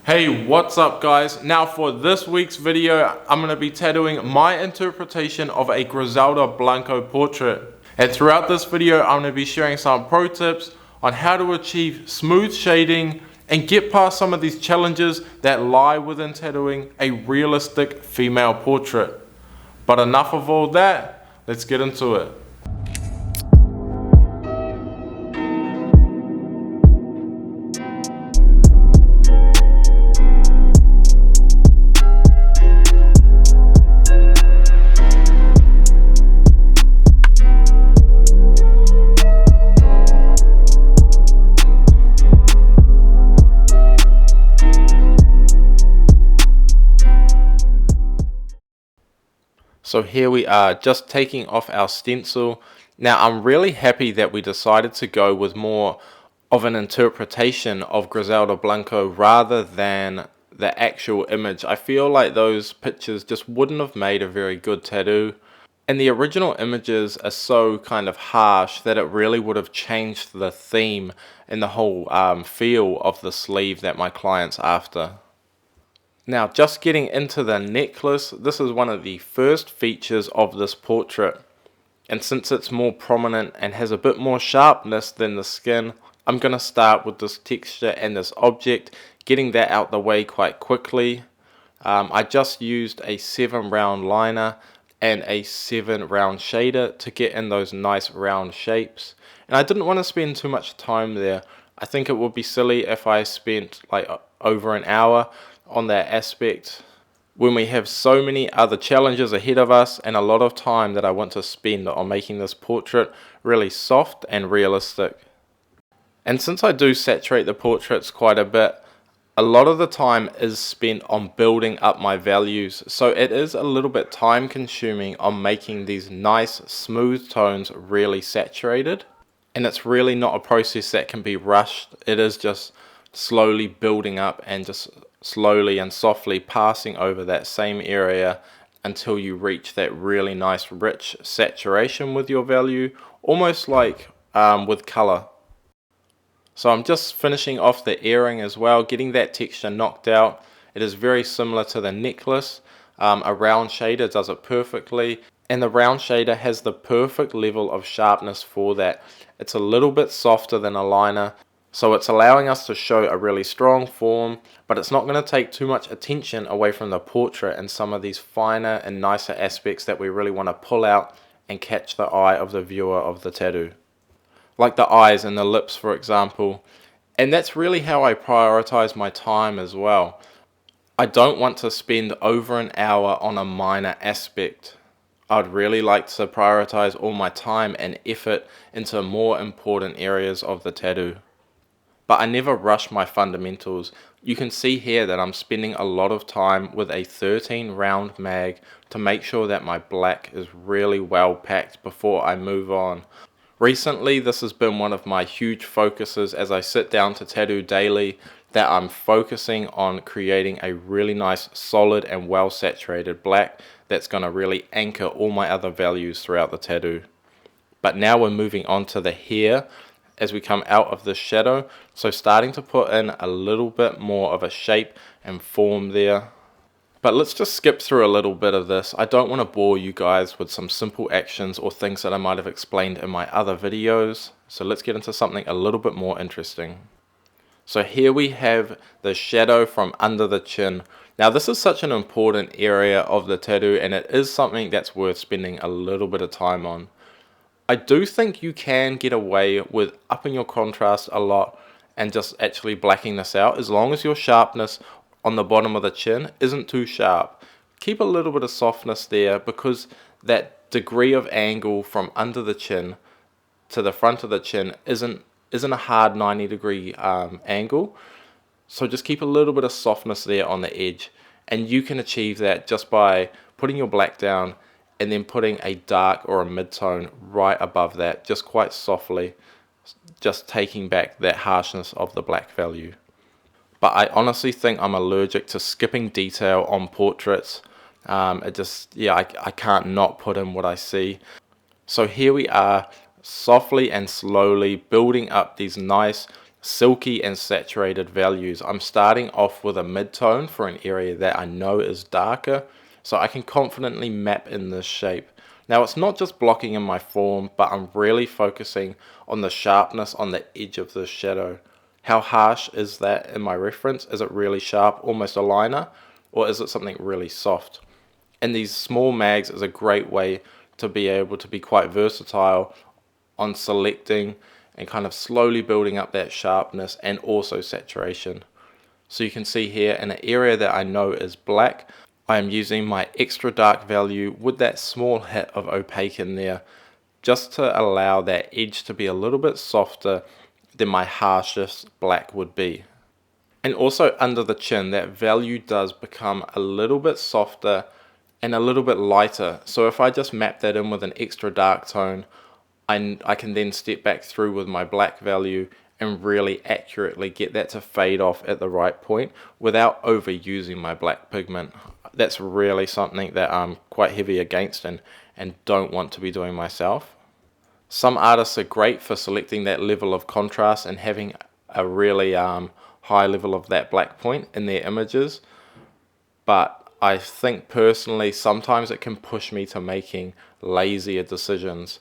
Hey, what's up guys? Now for this week's video, I'm going to be tattooing my interpretation of a Griselda Blanco portrait. And throughout this video, I'm going to be sharing some pro tips on how to achieve smooth shading and get past some of these challenges that lie within tattooing a realistic female portrait. But enough of all that, let's get into it. So here we are, just taking off our stencil. Now I'm really happy that we decided to go with more of an interpretation of Griselda Blanco rather than the actual image. I feel like those pictures just wouldn't have made a very good tattoo. And the original images are so kind of harsh that it really would have changed the theme and the whole feel of the sleeve that my client's after. Now, just getting into the necklace, this is one of the first features of this portrait. And since it's more prominent and has a bit more sharpness than the skin, I'm going to start with this texture and this object, getting that out the way quite quickly. I just used a 7 round liner and a 7 round shader to get in those nice round shapes. And I didn't want to spend too much time there. I think it would be silly if I spent like over an hour on that aspect when we have so many other challenges ahead of us and a lot of time that I want to spend on making this portrait really soft and realistic. And since I do saturate the portraits quite a bit, a lot of the time is spent on building up my values, so it is a little bit time consuming on making these nice smooth tones really saturated. And it's really not a process that can be rushed. It is just slowly building up and just slowly and softly passing over that same area until you reach that really nice rich saturation with your value, almost like with color. So I'm just finishing off the earring as well, getting that texture knocked out. It is very similar to the necklace. A round shader does it perfectly, and the round shader has the perfect level of sharpness for that. It's a little bit softer than a liner, so it's allowing us to show a really strong form, but it's not going to take too much attention away from the portrait and some of these finer and nicer aspects that we really want to pull out and catch the eye of the viewer of the tattoo. Like the eyes and the lips, for example. And that's really how I prioritize my time as well. I don't want to spend over an hour on a minor aspect. I'd really like to prioritize all my time and effort into more important areas of the tattoo. But I never rush my fundamentals. You can see here that I'm spending a lot of time with a 13 round mag to make sure that my black is really well packed before I move on. Recently, this has been one of my huge focuses as I sit down to tattoo daily, that I'm focusing on creating a really nice, solid and well saturated black that's going to really anchor all my other values throughout the tattoo. But now we're moving on to the hair as we come out of the shadow, so starting to put in a little bit more of a shape and form there. But let's just skip through a little bit of this. I don't want to bore you guys with some simple actions or things that I might have explained in my other videos, so let's get into something a little bit more interesting. So here we have the shadow from under the chin. Now this is such an important area of the tattoo, and it is something that's worth spending a little bit of time on. I do think you can get away with upping your contrast a lot and just actually blacking this out, as long as your sharpness on the bottom of the chin isn't too sharp. Keep a little bit of softness there, because that degree of angle from under the chin to the front of the chin isn't a hard 90-degree angle. So just keep a little bit of softness there on the edge, and you can achieve that just by putting your black down and then putting a dark or a mid-tone right above that, just quite softly, just taking back that harshness of the black value. But I honestly think I'm allergic to skipping detail on portraits. I can't not put in what I see. So here we are, softly and slowly building up these nice silky and saturated values. I'm starting off with a mid-tone for an area that I know is darker, so I can confidently map in this shape. Now it's not just blocking in my form, but I'm really focusing on the sharpness on the edge of this shadow. How harsh is that in my reference? Is it really sharp, almost a liner, or is it something really soft? And these small mags is a great way to be able to be quite versatile on selecting and kind of slowly building up that sharpness and also saturation. So you can see here in an area that I know is black, I am using my extra dark value with that small hit of opaque in there, just to allow that edge to be a little bit softer than my harshest black would be. And also under the chin, that value does become a little bit softer and a little bit lighter. So if I just map that in with an extra dark tone, I can then step back through with my black value and really accurately get that to fade off at the right point without overusing my black pigment. That's really something that I'm quite heavy against and don't want to be doing myself. Some artists are great for selecting that level of contrast and having a really high level of that black point in their images, but I think personally sometimes it can push me to making lazier decisions.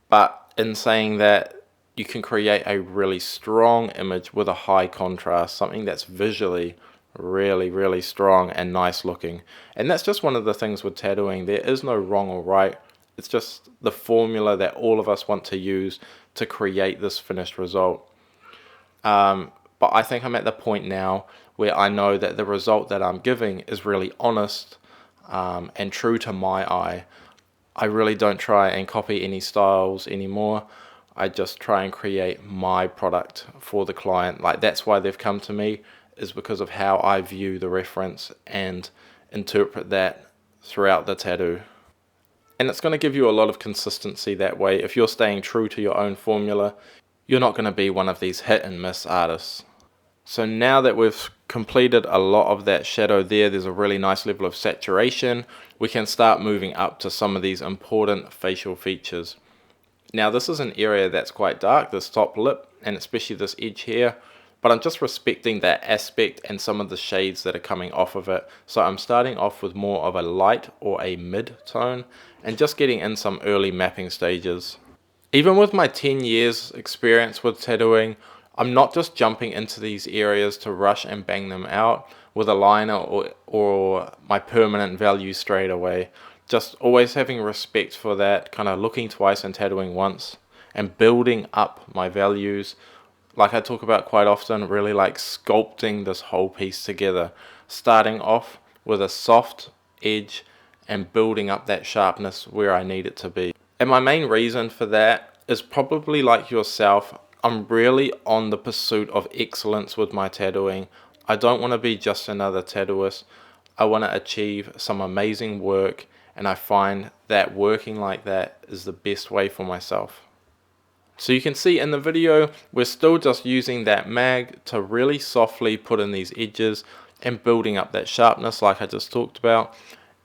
But in saying that, you can create a really strong image with a high contrast, something that's visually really strong and nice looking. And that's just one of the things with tattooing. There is no wrong or right. It's just the formula that all of us want to use to create this finished result. But I think I'm at the point now where I know that the result that I'm giving is really honest and true to my eye. I really don't try and copy any styles anymore. I just try and create my product for the client. Like, that's why they've come to me, is because of how I view the reference and interpret that throughout the tattoo. And it's going to give you a lot of consistency that way. If you're staying true to your own formula, you're not going to be one of these hit and miss artists. So now that we've completed a lot of that shadow there's a really nice level of saturation, we can start moving up to some of these important facial features. Now this is an area that's quite dark, this top lip, and especially this edge here, but I'm just respecting that aspect and some of the shades that are coming off of it. So I'm starting off with more of a light or a mid-tone and just getting in some early mapping stages. Even with my 10 years experience with tattooing, I'm not just jumping into these areas to rush and bang them out with a liner or my permanent value straight away. Just always having respect for that, kind of looking twice and tattooing once, and building up my values. Like I talk about quite often, really like sculpting this whole piece together. Starting off with a soft edge and building up that sharpness where I need it to be. And my main reason for that is probably like yourself. I'm really on the pursuit of excellence with my tattooing. I don't want to be just another tattooist. I want to achieve some amazing work, and I find that working like that is the best way for myself. So you can see in the video, we're still just using that mag to really softly put in these edges and building up that sharpness like I just talked about,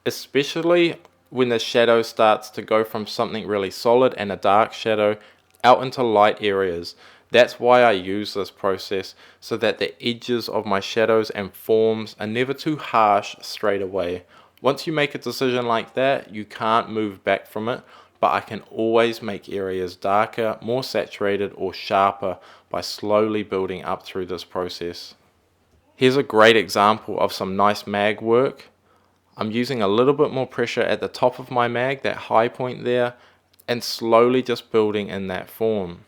especially when the shadow starts to go from something really solid and a dark shadow out into light areas. That's why I use this process, so that the edges of my shadows and forms are never too harsh straight away. Once you make a decision like that, you can't move back from it, but I can always make areas darker, more saturated or sharper by slowly building up through this process. Here's a great example of some nice mag work. I'm using a little bit more pressure at the top of my mag, that high point there, and slowly just building in that form.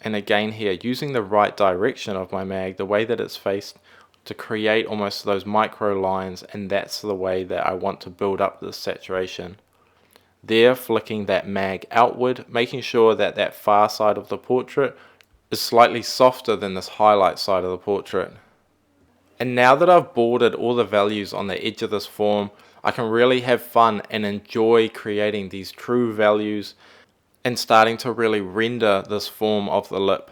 And again here, using the right direction of my mag, the way that it's faced, to create almost those micro lines, and that's the way that I want to build up this saturation. There, flicking that mag outward, making sure that that far side of the portrait is slightly softer than this highlight side of the portrait. And now that I've bordered all the values on the edge of this form, I can really have fun and enjoy creating these true values and starting to really render this form of the lip.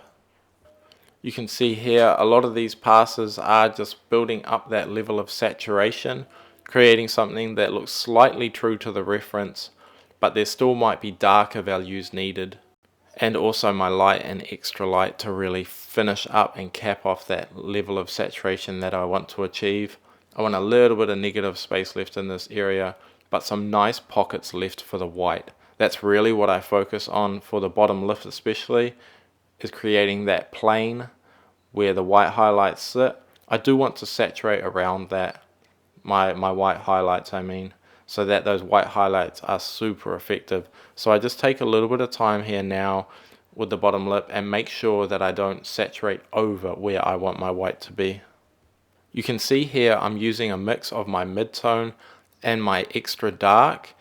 You can see here a lot of these passes are just building up that level of saturation, creating something that looks slightly true to the reference, but there still might be darker values needed. and also my light and extra light to really finish up and cap off that level of saturation that I want to achieve. I want a little bit of negative space left in this area, but some nice pockets left for the white. That's really what I focus on for the bottom lip especially, is creating that plane where the white highlights sit. I do want to saturate around that, my white highlights I mean, so that those white highlights are super effective. So I just take a little bit of time here now with the bottom lip and make sure that I don't saturate over where I want my white to be. You can see here I'm using a mix of my mid-tone and my extra dark.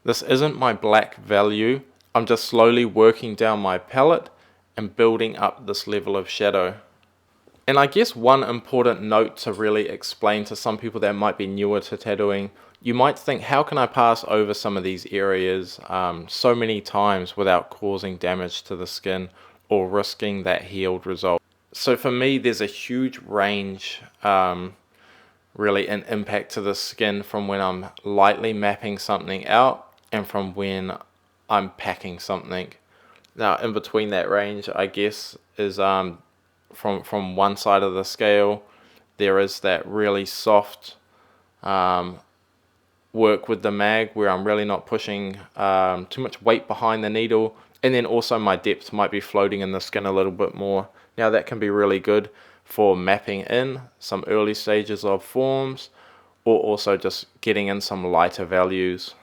This isn't my black value. I'm just slowly working down my palette and building up this level of shadow. And I guess one important note to really explain to some people that might be newer to tattooing, you might think, how can I pass over some of these areas so many times without causing damage to the skin or risking that healed result? So for me, there's a huge range really in impact to the skin from when I'm lightly mapping something out and from when I'm packing something. Now in between that range, I guess, is from one side of the scale, there is that really soft work with the mag where I'm really not pushing too much weight behind the needle, and then also my depth might be floating in the skin a little bit more. Now that can be really good for mapping in some early stages of forms, or also just getting in some lighter values.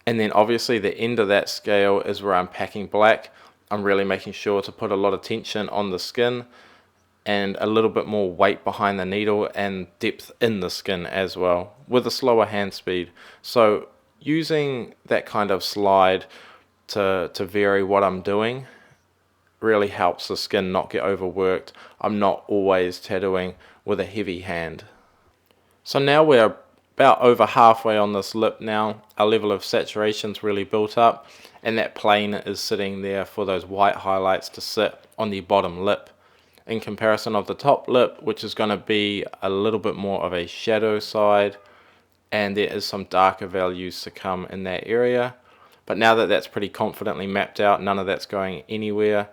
And then obviously the end of that scale is where I'm packing black. I'm really making sure to put a lot of tension on the skin and a little bit more weight behind the needle and depth in the skin as well, with a slower hand speed. So using that kind of slide to vary what I'm doing really helps the skin not get overworked. I'm not always tattooing with a heavy hand. So now we're about over halfway on this lip now. Our level of saturation's really built up, and that plane is sitting there for those white highlights to sit on the bottom lip, in comparison of the top lip, which is going to be a little bit more of a shadow side, and there is some darker values to come in that area. But now that that's pretty confidently mapped out, none of that's going anywhere,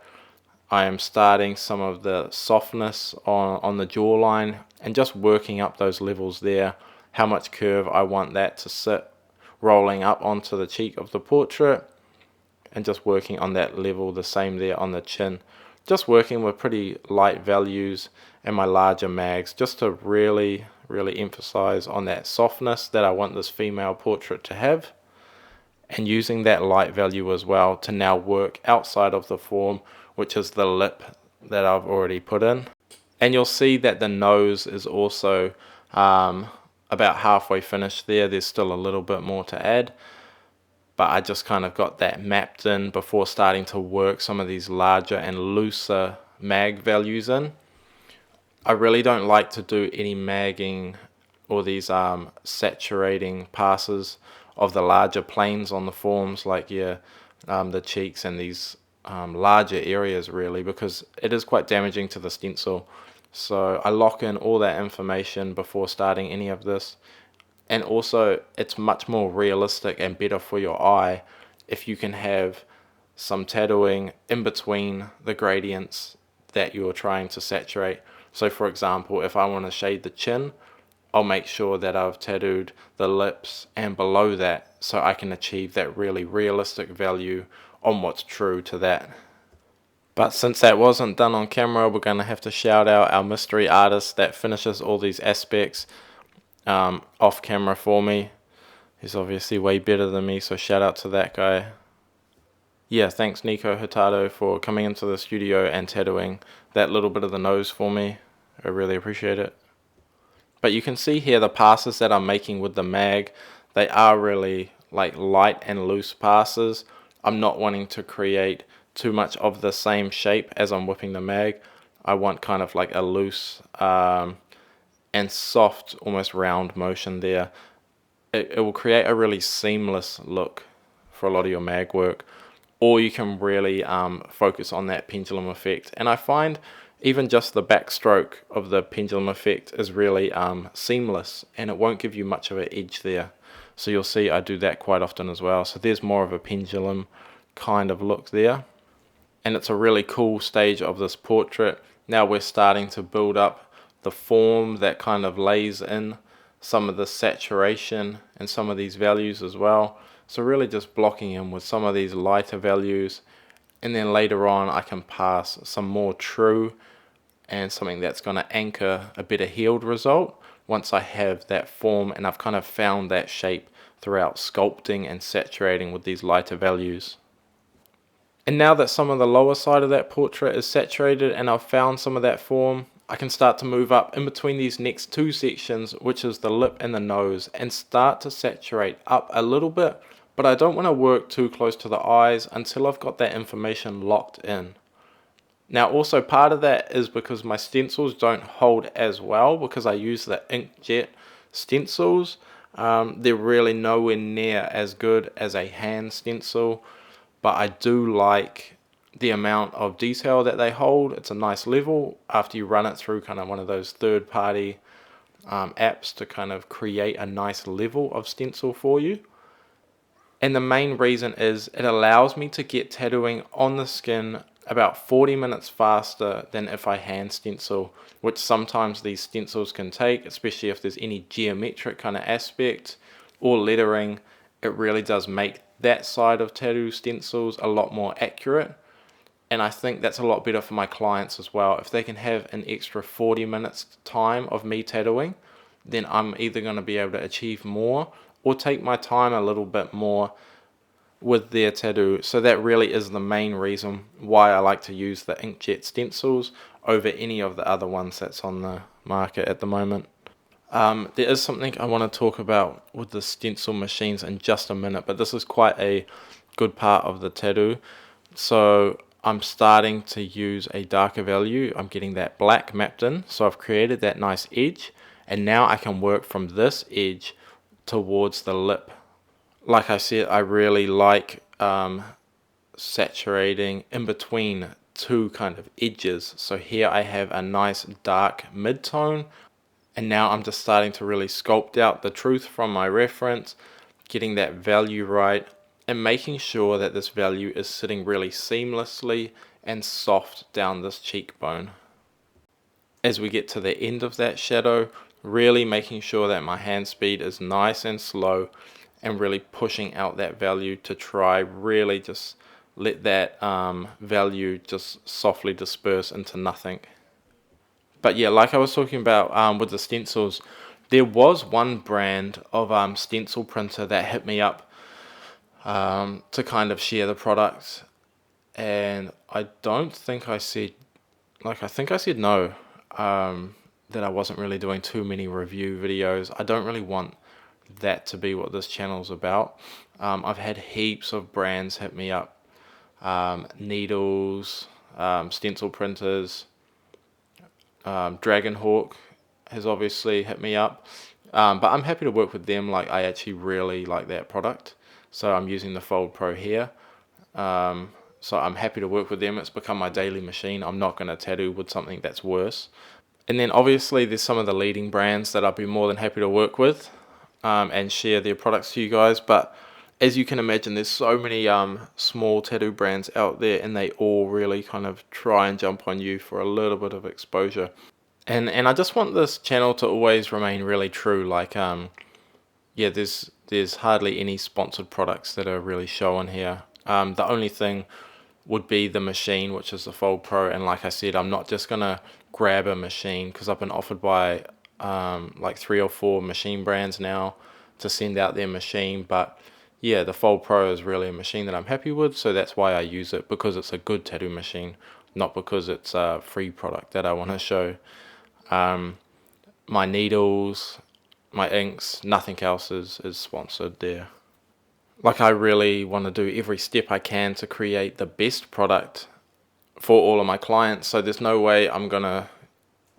I am starting some of the softness on the jawline and just working up those levels there, how much curve I want that to sit, rolling up onto the cheek of the portrait, and just working on that level, the same there on the chin. Just working with pretty light values and my larger mags, just to really emphasize on that softness that I want this female portrait to have, and using that light value as well to now work outside of the form, which is the lip that I've already put in. And you'll see that the nose is also about halfway finished there. There's still a little bit more to add, but I just kind of got that mapped in before starting to work some of these larger and looser mag values in. I really don't like to do any magging or these saturating passes of the larger planes on the forms, like the cheeks and these larger areas, really, because it is quite damaging to the stencil. So I lock in all that information before starting any of this. And also, it's much more realistic and better for your eye if you can have some tattooing in between the gradients that you're trying to saturate. So for example, if I want to shade the chin, I'll make sure that I've tattooed the lips and below that, so I can achieve that really realistic value on what's true to that. But since that wasn't done on camera, we're going to have to shout out our mystery artist that finishes all these aspects off camera for me. He's obviously way better than me, so shout out to that guy. Yeah, thanks Nico Hurtado for coming into the studio and tattooing that little bit of the nose for me. I really appreciate it. But you can see here the passes that I'm making with the mag, they are really like light and loose passes. I'm not wanting to create too much of the same shape as I'm whipping the mag. I want kind of like a loose and soft, almost round motion there. It will create a really seamless look for a lot of your mag work. Or you can really focus on that pendulum effect. And I find even just the backstroke of the pendulum effect is really seamless, and it won't give you much of an edge there. So you'll see I do that quite often as well. So there's more of a pendulum kind of look there. and it's a really cool stage of this portrait. Now we're starting to build up the form that kind of lays in some of the saturation and some of these values as well. So really just blocking in with some of these lighter values, and then later on I can pass some more true and something that's going to anchor a better healed result once I have that form and I've kind of found that shape throughout sculpting and saturating with these lighter values. And now that some of the lower side of that portrait is saturated and I've found some of that form, I can start to move up in between these next two sections, which is the lip and the nose, and start to saturate up a little bit, but I don't want to work too close to the eyes until I've got that information locked in. Now also part of that is because my stencils don't hold as well because I use the inkjet stencils. They're really nowhere near as good as a hand stencil, but I do like the amount of detail that they hold. It's a nice level after you run it through kind of one of those third-party apps to kind of create a nice level of stencil for you. And the main reason is it allows me to get tattooing on the skin about 40 minutes faster than if I hand stencil, which sometimes these stencils can take, especially if there's any geometric kind of aspect or lettering. It really does make that side of tattoo stencils a lot more accurate. And I think that's a lot better for my clients as well. If they can have an extra 40 minutes time of me tattooing, then I'm either going to be able to achieve more or take my time a little bit more with their tattoo. So that really is the main reason why I like to use the inkjet stencils over any of the other ones that's on the market at the moment. There is something I want to talk about with the stencil machines in just a minute, but this is quite a good part of the tattoo. So I'm starting to use a darker value. I'm getting that black mapped in. So I've created that nice edge, and now I can work from this edge towards the lip. Like I said, I really like saturating in between two kind of edges. So here I have a nice dark mid-tone, and now I'm just starting to really sculpt out the truth from my reference, getting that value right, and making sure that this value is sitting really seamlessly and soft down this cheekbone. As we get to the end of that shadow, really making sure that my hand speed is nice and slow and really pushing out that value to try really just let that value just softly disperse into nothing. But yeah, like I was talking about with the stencils, there was one brand of stencil printer that hit me up to kind of share the product, and I don't think I said, I think I said no, that I wasn't really doing too many review videos. I don't really want that to be what this channel's about. I've had heaps of brands hit me up, needles, stencil printers, Dragonhawk has obviously hit me up, but I'm happy to work with them. Like, I actually really like that product, so I'm using the Fold Pro here. So I'm happy to work with them. It's become my daily machine. I'm not going to tattoo with something that's worse. And then obviously there's some of the leading brands that I'd be more than happy to work with and share their products to you guys. But as you can imagine, there's so many small tattoo brands out there, and they all really kind of try and jump on you for a little bit of exposure. And I just want this channel to always remain really true. Like, yeah, there's hardly any sponsored products that are really shown here. The only thing would be the machine, which is the Fold Pro. And like I said, I'm not just going to grab a machine, because I've been offered by like 3 or 4 machine brands now to send out their machine. But yeah, the Fold Pro is really a machine that I'm happy with, so that's why I use it, because it's a good tattoo machine, not because it's a free product that I want to show. My needles, my inks, nothing else is sponsored there. Like, I really want to do every step I can to create the best product for all of my clients, so there's no way I'm gonna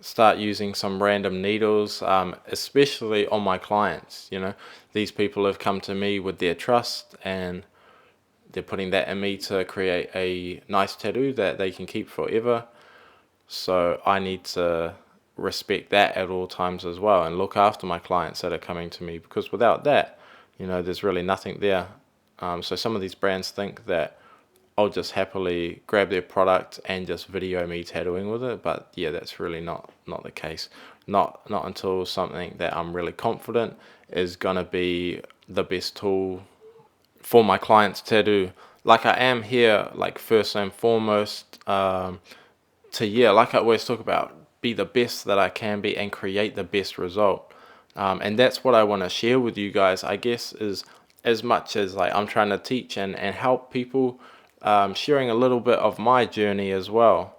start using some random needles, especially on my clients. You know, these people have come to me with their trust, and they're putting that in me to create a nice tattoo that they can keep forever. So I need to respect that at all times as well, and look after my clients that are coming to me, because without that, you know, there's really nothing there. So some of these brands think that I'll just happily grab their product and just video me tattooing with it. But yeah, that's really not the case. Not until something that I'm really confident is gonna be the best tool for my clients tattoo. Like I am here, like first and foremost, to, yeah, like I always talk about, be the best that I can be and create the best result. And that's what I want to share with you guys, I guess, is as much as like I'm trying to teach and help people, sharing a little bit of my journey as well.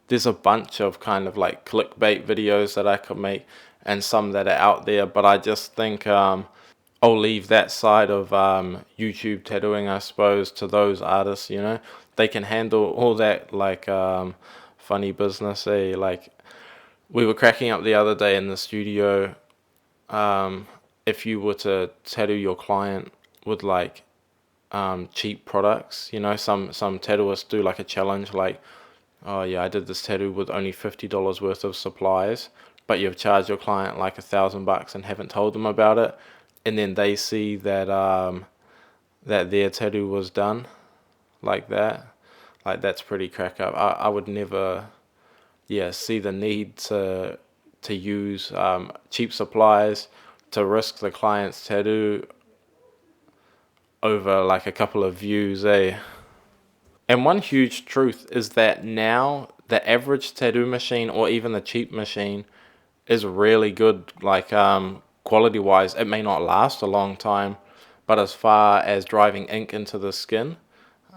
There's a bunch of kind of like clickbait videos that I could make and some that are out there, but I just think I'll leave that side of YouTube tattooing, I suppose, to those artists, you know. They can handle all that like funny business, eh? Like we were cracking up the other day in the studio. If you were to tattoo your client with like cheap products, you know, some tattooists do like a challenge, like, oh yeah, I did this tattoo with only $50 worth of supplies, but you've charged your client like $1,000 and haven't told them about it, and then they see that that their tattoo was done like that. Like that's pretty crack up. I would never, yeah, see the need to use cheap supplies to risk the client's tattoo over like a couple of views, eh? And one huge truth is that now the average tattoo machine or even the cheap machine is really good, like quality wise. It may not last a long time, but as far as driving ink into the skin,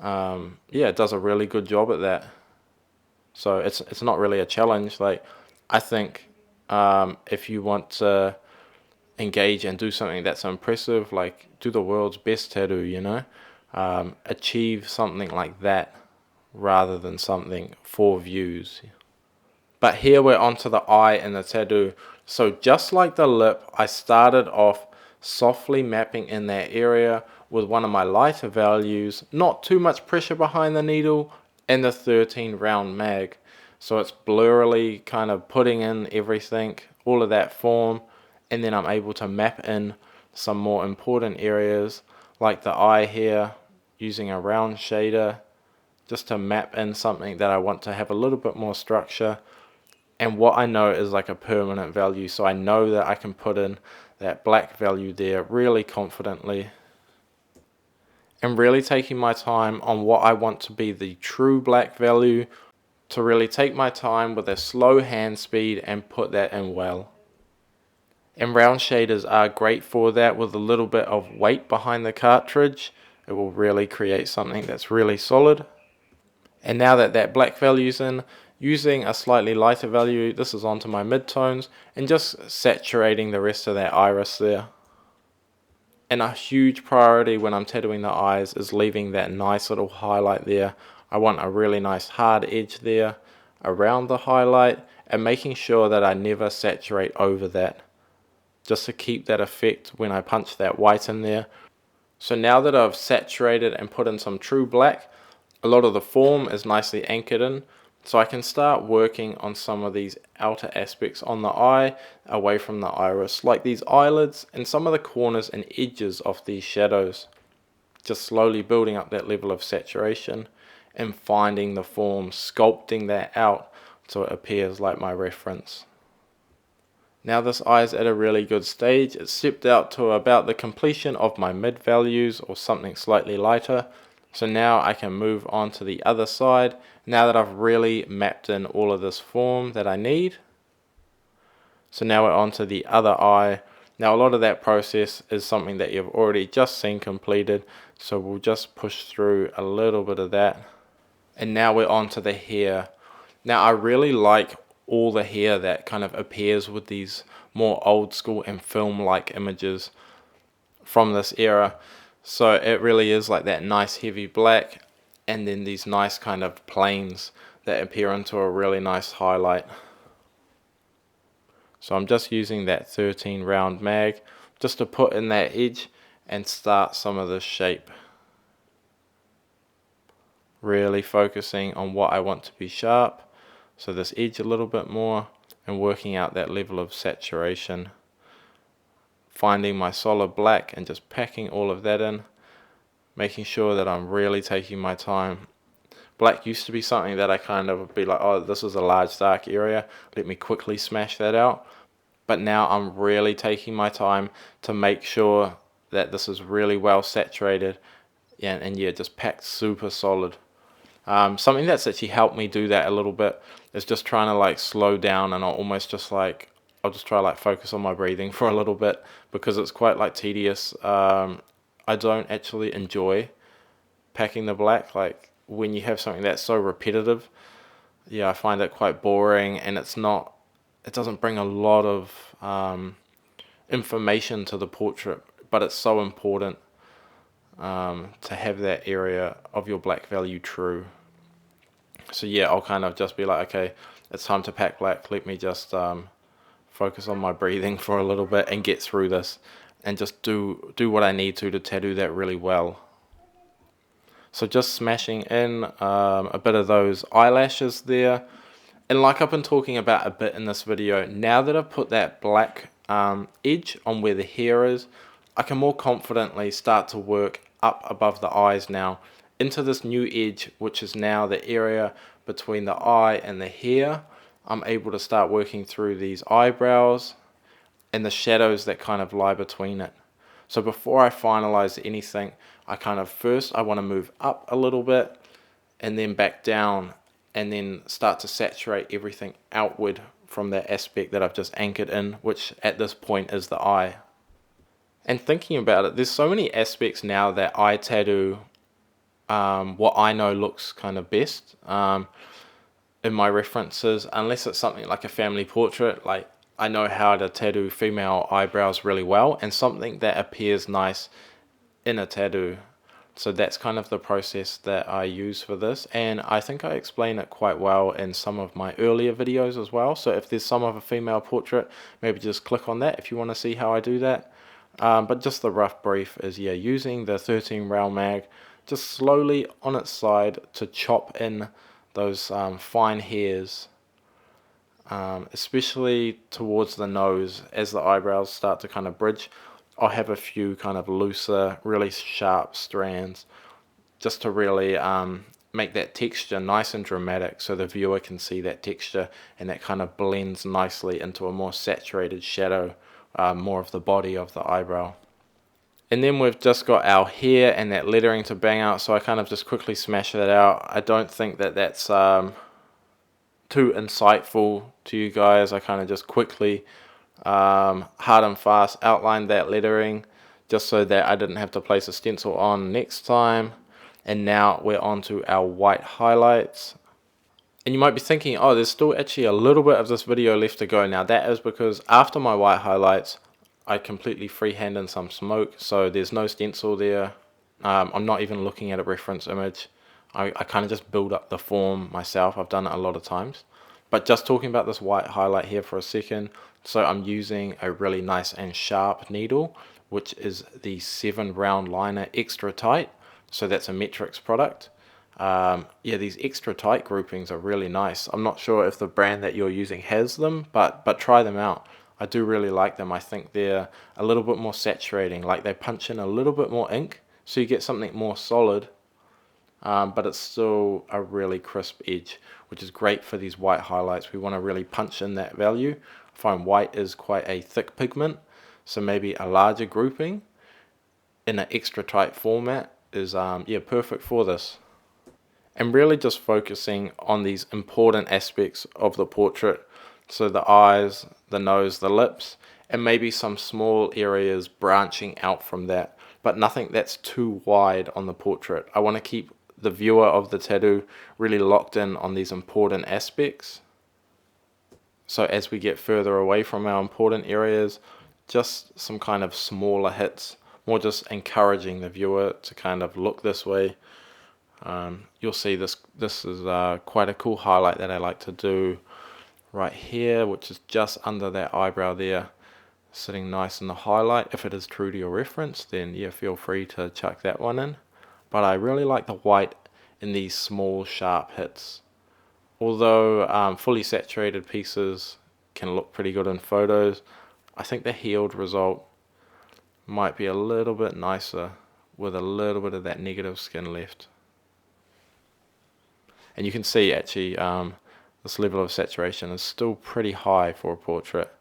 yeah, it does a really good job at that. So it's not really a challenge. Like I think if you want to engage and do something that's impressive, like do the world's best tattoo, you know, achieve something like that rather than something for views. But here we're onto the eye and the tattoo. So just like the lip, I started off softly mapping in that area with one of my lighter values, not too much pressure behind the needle, and the 13 round mag. So it's blurrily kind of putting in everything, all of that form, and then I'm able to map in some more important areas like the eye here using a round shader just to map in something that I want to have a little bit more structure, and what I know is like a permanent value, so I know that I can put in that black value there really confidently, and really taking my time on what I want to be the true black value, to really take my time with a slow hand speed and put that in well. And round shaders are great for that. With a little bit of weight behind the cartridge, it will really create something that's really solid. And now that that black value's in, using a slightly lighter value, this is onto my midtones, and just saturating the rest of that iris there. And a huge priority when I'm tattooing the eyes is leaving that nice little highlight there. I want a really nice hard edge there around the highlight, and making sure that I never saturate over that, just to keep that effect when I punch that white in there. So now that I've saturated and put in some true black, a lot of the form is nicely anchored in, so I can start working on some of these outer aspects on the eye away from the iris, like these eyelids and some of the corners and edges of these shadows. Just slowly building up that level of saturation and finding the form, sculpting that out so it appears like my reference. Now this eye is at a really good stage. It's stepped out to about the completion of my mid values or something slightly lighter. So now I can move on to the other side, now that I've really mapped in all of this form that I need. So now we're on to the other eye. Now a lot of that process is something that you've already just seen completed, so we'll just push through a little bit of that. And now we're on to the hair. Now I really like all the hair that kind of appears with these more old school and film-like images from this era. So it really is like that nice heavy black, and then these nice kind of planes that appear into a really nice highlight. So I'm just using that 13 round mag just to put in that edge and start some of this shape. Really focusing on what I want to be sharp, so this edge a little bit more, and working out that level of saturation. Finding my solid black and just packing all of that in. making sure that I'm really taking my time. Black used to be something that I kind of would be like, oh, this is a large dark area, let me quickly smash that out. But now I'm really taking my time to make sure that this is really well saturated, and yeah, just packed super solid. Something that's actually helped me do that a little bit is just trying to like slow down, and I'll just try like focus on my breathing for a little bit, because it's quite like tedious. I don't actually enjoy packing the black. Like when you have something that's so repetitive, yeah, I find it quite boring, and it doesn't bring a lot of information to the portrait, but it's so important to have that area of your black value true. So yeah, I'll kind of just be like, okay, it's time to pack black. Let me just focus on my breathing for a little bit and get through this, and just do what I need to tattoo that really well. So just smashing in a bit of those eyelashes there. And like I've been talking about a bit in this video, now that I've put that black edge on where the hair is, I can more confidently start to work up above the eyes now into this new edge, which is now the area between the eye and the hair. I'm able to start working through these eyebrows and the shadows that kind of lie between it. So before I finalize anything, I want to move up a little bit and then back down, and then start to saturate everything outward from that aspect that I've just anchored in, which at this point is the eye. And thinking about it, there's so many aspects now that I tattoo what I know looks kind of best in my references, unless it's something like a family portrait. Like I know how to tattoo female eyebrows really well, and something that appears nice in a tattoo. So that's kind of the process that I use for this, and I think I explain it quite well in some of my earlier videos as well. So if there's some of a female portrait, maybe just click on that if you want to see how I do that. But just the rough brief is, yeah, using the 13 rail mag, just slowly on its side to chop in those fine hairs, especially towards the nose as the eyebrows start to kind of bridge. I'll have a few kind of looser, really sharp strands, just to really make that texture nice and dramatic, so the viewer can see that texture, and that kind of blends nicely into a more saturated shadow, more of the body of the eyebrow. And then we've just got our hair and that lettering to bang out, so I kind of just quickly smash that out. I don't think that that's too insightful to you guys. I kind of just quickly hard and fast outline that lettering, just so that I didn't have to place a stencil on next time. And now we're on to our white highlights. And you might be thinking, oh, there's still actually a little bit of this video left to go. Now that is because after my white highlights, I completely freehand in some smoke, so there's no stencil there. I'm not even looking at a reference image. I kind of just build up the form myself. I've done it a lot of times. But just talking about this white highlight here for a second, so I'm using a really nice and sharp needle, which is the 7 round liner extra tight. So that's a Metrics product. Yeah, these extra tight groupings are really nice. I'm not sure if the brand that you're using has them, but try them out. I do really like them. I think they're a little bit more saturating, like they punch in a little bit more ink, so you get something more solid, but it's still a really crisp edge, which is great for these white highlights. We want to really punch in that value. I find white is quite a thick pigment, so maybe a larger grouping in an extra tight format is yeah, perfect for this. And really just focusing on these important aspects of the portrait, so the eyes, the nose, the lips, and maybe some small areas branching out from that, but nothing that's too wide on the portrait. I want to keep the viewer of the tattoo really locked in on these important aspects. So as we get further away from our important areas, just some kind of smaller hits, more just encouraging the viewer to kind of look this way. You'll see this is quite a cool highlight that I like to do right here, which is just under that eyebrow there, sitting nice in the highlight. If it is true to your reference, then yeah, feel free to chuck that one in. But I really like the white in these small sharp hits. Although fully saturated pieces can look pretty good in photos, I think the healed result might be a little bit nicer with a little bit of that negative skin left. And you can see actually this level of saturation is still pretty high for a portrait.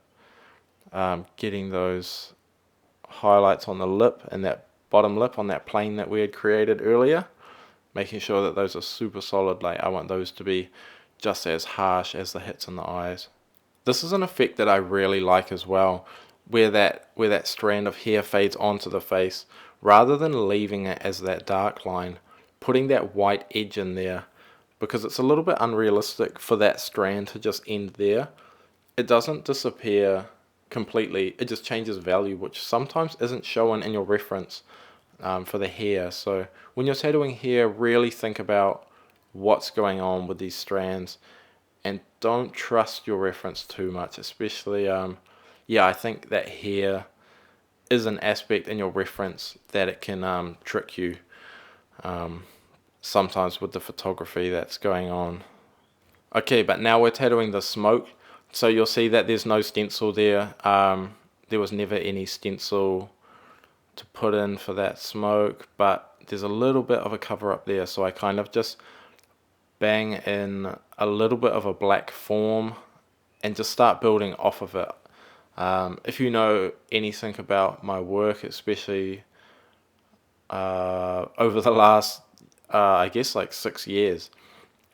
Getting those highlights on the lip and that bottom lip on that plane that we had created earlier, making sure that those are super solid. Like I want those to be just as harsh as the hits in the eyes. This is an effect that I really like as well, where that strand of hair fades onto the face, rather than leaving it as that dark line, putting that white edge in there, because it's a little bit unrealistic for that strand to just end there. It doesn't disappear completely, it just changes value, which sometimes isn't shown in your reference for the hair. So when you're tattooing hair, really think about what's going on with these strands, and don't trust your reference too much, especially yeah, I think that hair is an aspect in your reference that it can trick you sometimes with the photography that's going on. Okay, but now we're tattooing the smoke. So you'll see that there's no stencil there. There was never any stencil to put in for that smoke, but there's a little bit of a cover up there. So I kind of just bang in a little bit of a black form and just start building off of it. If you know anything about my work, especially over the last I guess like 6 years,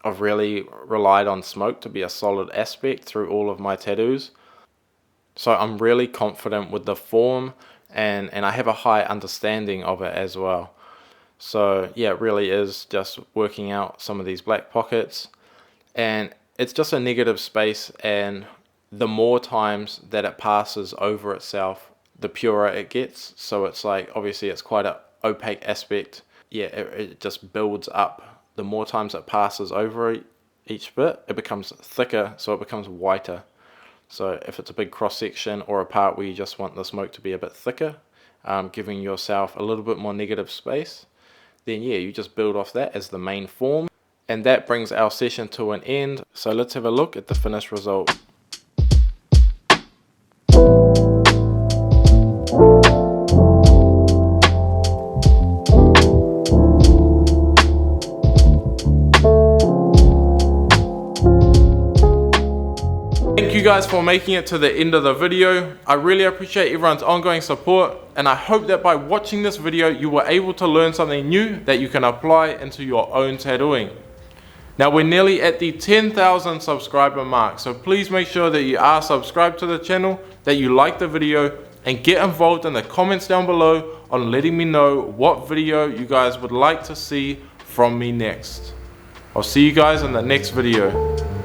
I've really relied on smoke to be a solid aspect through all of my tattoos. So I'm really confident with the form, and I have a high understanding of it as well. So yeah, it really is just working out some of these black pockets, and it's just a negative space, and the more times that it passes over itself, the purer it gets. So it's like, obviously it's quite an opaque aspect. Yeah, it just builds up. The more times it passes over each bit, it becomes thicker, so it becomes whiter. So if it's a big cross section or a part where you just want the smoke to be a bit thicker, giving yourself a little bit more negative space, then yeah, you just build off that as the main form. And that brings our session to an end. So let's have a look at the finished result. Thank you guys for making it to the end of the video. I really appreciate everyone's ongoing support, and I hope that by watching this video you were able to learn something new that you can apply into your own tattooing. Now we're nearly at the 10,000 subscriber mark, so please make sure that you are subscribed to the channel, that you like the video, and get involved in the comments down below on letting me know what video you guys would like to see from me next. I'll see you guys in the next video.